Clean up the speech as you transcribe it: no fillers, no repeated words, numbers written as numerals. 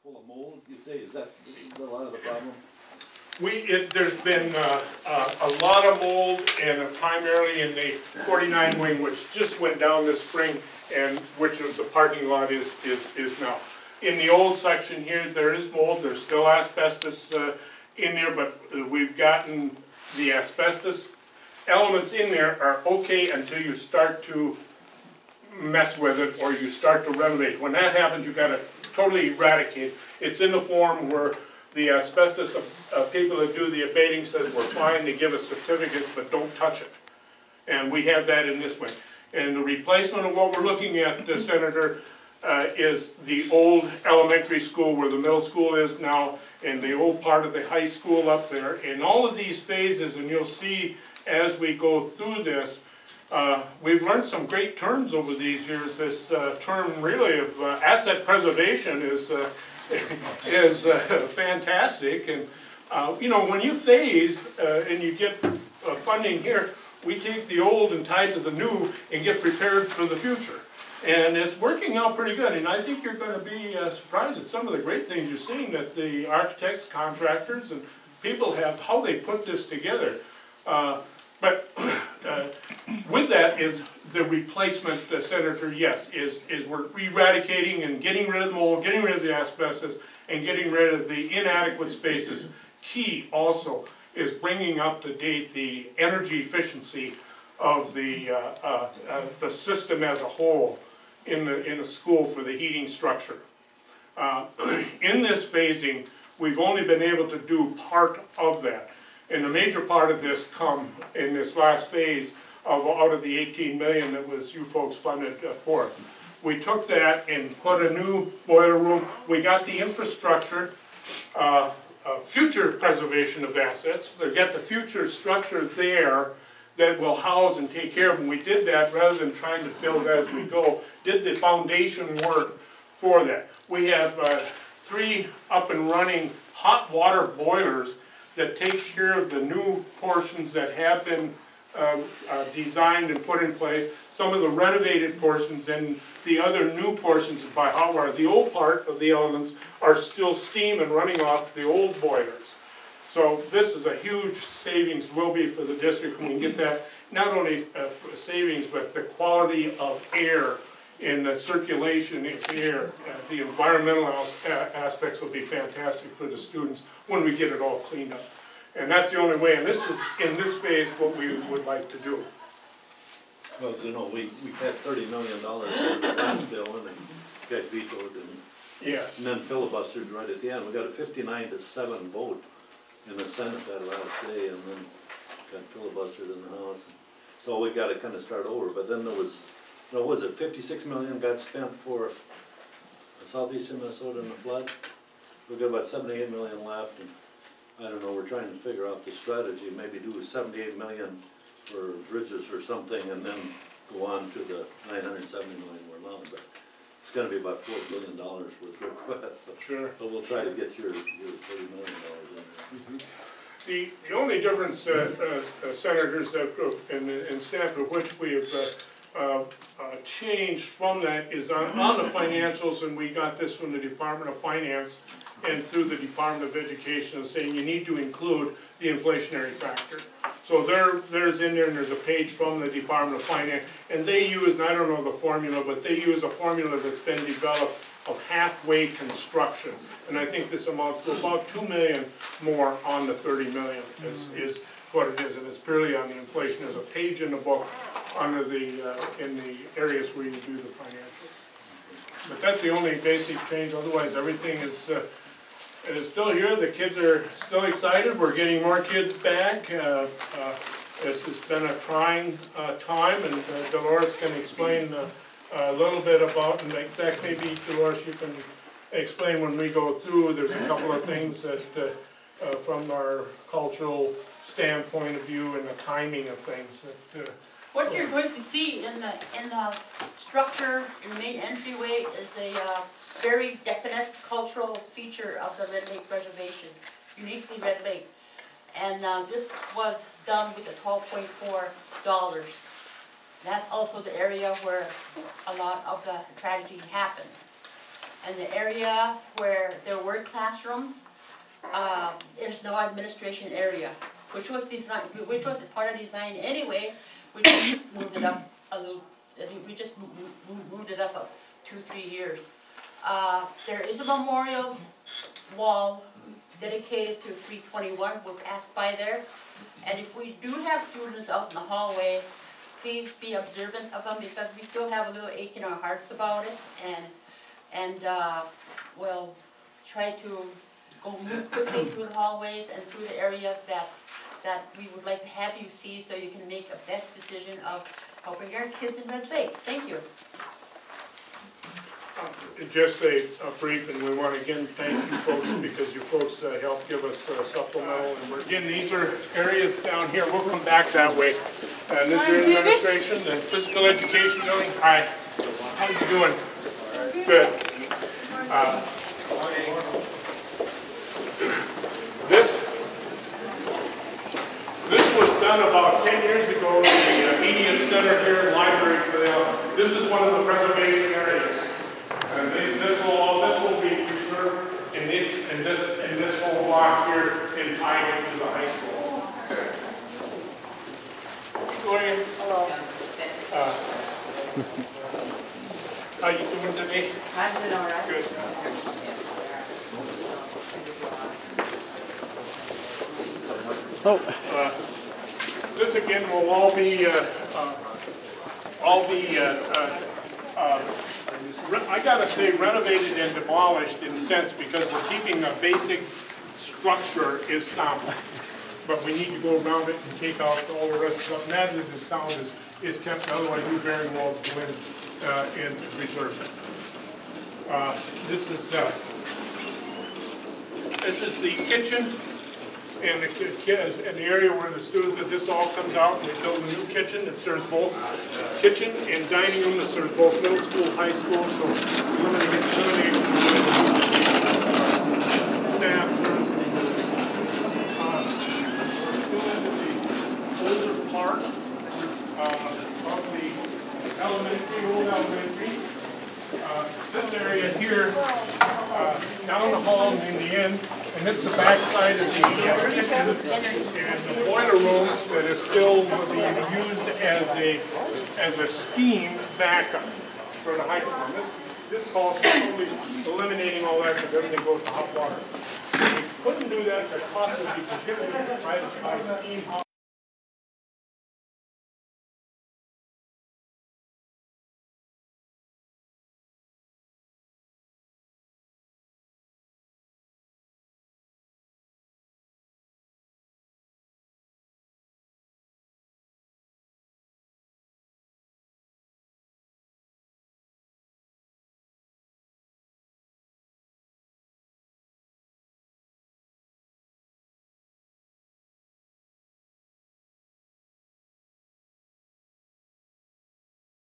full of mold, you say, is that a lot of the problem? There's been a lot of mold, and primarily in the 49 wing, which just went down this spring, and which is the parking lot is now. In the old section here, there is mold. There's still asbestos in there, but we've gotten the asbestos elements in there are okay until you start to mess with it or you start to renovate. When that happens, you've got to totally eradicate. It's in the form where the asbestos people that do the abating says we're fine, they give us certificates, but don't touch it. And we have that in this one. And the replacement of what we're looking at, Senator, is the old elementary school where the middle school is now, and the old part of the high school up there. In all of these phases, and you'll see as we go through this, we've learned some great terms over these years. This term really of asset preservation is fantastic. And you know, when you phase and you get funding here, we take the old and tie it to the new and get prepared for the future. And it's working out pretty good, and I think you're going to be surprised at some of the great things you're seeing that the architects, contractors, and people have, how they put this together. But with that is the replacement, Senator, yes, is we're eradicating and getting rid of the mold, getting rid of the asbestos, and getting rid of the inadequate spaces. Key also is bringing up to date the energy efficiency of the system as a whole in the school for the heating structure. In this phasing, we've only been able to do part of that. And the major part of this come in this last phase of out of the 18 million that was you folks funded for. We took that and put a new boiler room. We got the infrastructure, future preservation of assets. They got the future structure there that will house and take care of them. We did that rather than trying to build as we go. Did the foundation work for that. We have 3 up and running hot water boilers that takes care of the new portions that have been designed and put in place, some of the renovated portions, and the other new portions by hot water. The old part of the elements are still steam and running off the old boilers. So this is a huge savings, will be for the district when we get that, not only savings, but the quality of air in the circulation of air. The environmental aspects will be fantastic for the students when we get it all cleaned up. And that's the only way, and this is, in this phase, what we would like to do. Well, as you know, we had $30 million for the last bill, and the guy vetoed it. Yes. And then filibustered right at the end. We got a 59-7 vote in the Senate that last day, and then got filibustered in the House. So we got to kind of start over. But then there was, what was it, 56 million got spent for southeastern Minnesota in the flood. We've got about 78 million left, and I don't know, we're trying to figure out the strategy, maybe do 78 million for bridges or something, and then go on to the 970 million we're allowed. But it's going to be about $4 billion worth of requests. So, sure. But we'll try to get your $30 million in there. The only difference, senators and staff of which we have changed from that is on the financials, and we got this from the Department of Finance and through the Department of Education, saying you need to include the inflationary factor. So there's in there, and there's a page from the Department of Finance, and they use, and I don't know the formula, but they use a formula that's been developed of halfway construction. And I think this amounts to about $2 million more on the $30 million is what it is, and it's purely on the inflation. There's a page in the book under the in the areas where you do the financials. But that's the only basic change. Otherwise, everything is still here. The kids are still excited. We're getting more kids back. This has been a trying time, and Dolores can explain a little bit about, and in fact, maybe Dolores, you can explain when we go through. There's a couple of things that, from our cultural standpoint of view, and the timing of things that. What you're going to see in the structure, in the main entryway, is a very definite cultural feature of the Red Lake Reservation, uniquely Red Lake. And this was done with the $12.4. That's also the area where a lot of the tragedy happened. And the area where there were classrooms, it is now administration area, which was designed, which was part of design anyway. We just moved it up a little, we just moved it up 2-3 years. There is a memorial wall dedicated to 321, we'll pass by there. And if we do have students out in the hallway, please be observant of them, because we still have a little ache in our hearts about it, and we'll try to move quickly through the hallways and through the areas that we would like to have you see, so you can make a best decision of helping your kids in Red Lake. Thank you. Just a brief, and we want to again thank you folks, because you folks helped give us supplemental. And again, these are areas down here. We'll come back that way. And this is your administration, the physical education building. Hi. How you doing? Good. This was done about 10 years ago in the media center here in the library for them. This is one of the preservation areas. And this will be preserved in this whole block here and tied into the high school. Gloria. Hello. How you doing today? I'm doing all right. Good. This again will all be I gotta say renovated and demolished in a sense, because we're keeping the basic structure is sound. But we need to go around it and take out all the rest of stuff. And that is the sound is kept, otherwise you very well go in and preserve it. This is the kitchen and the area where the students, that this all comes out, and we build a new kitchen that serves both kitchen and dining room that serves both middle school, high school, so eliminates staff service. Still into the older part of the old elementary. This area here, down the hall and in the end, and this is the back side of the kitchen and the boiler room that is still being used as a steam backup for the high school. This calls for totally eliminating all that, because everything goes to hot water. We couldn't do that, the cost would be prohibitive to try to buy steam hot